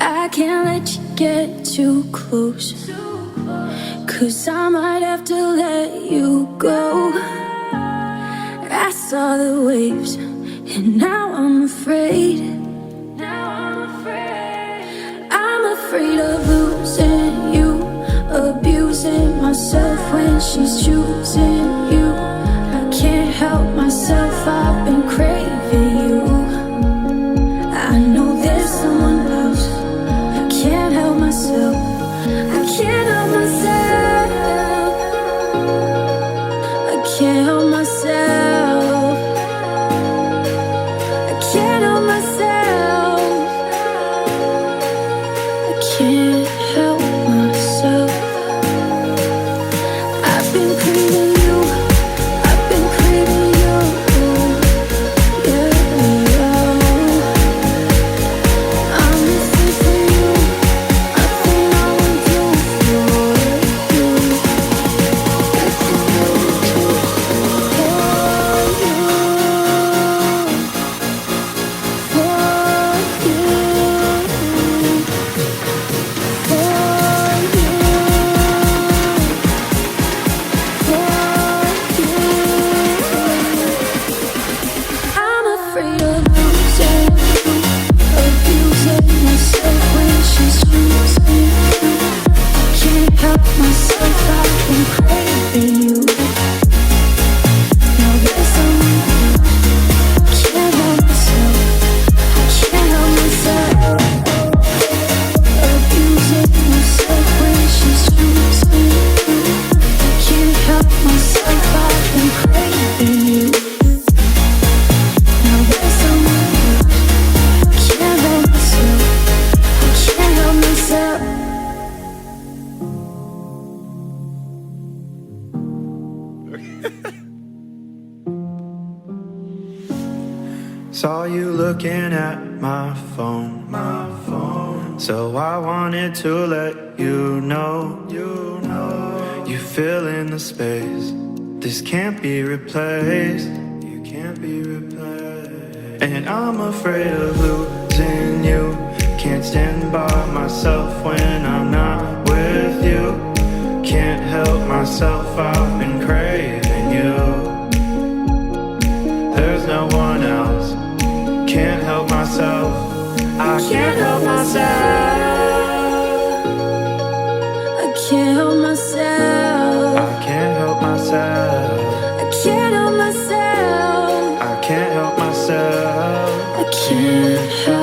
I can't let you get too close, 'cause I might have to let you go. I saw the waves and now I'm afraid. I'm afraid of losing you, abusing myself when she's choosing you. I can't help myself, I've been craving you. I know there's someone else. I can't help myself. I can't help myself. I can't help myself. I can't help myself. I can't help myself. I've been craving you. I've been craving you. Saw you looking at my phone, so I wanted to let you know, you fill in the space. This can't be replaced. You can't be replaced. And I'm afraid of losing you. Can't stand by myself when I'm not with you. Can't help myself, I've been craving you. There's no one else. Can't help myself. I can't help myself. I can't help myself. I can't help myself. I can't help myself. I can't help myself. I can't help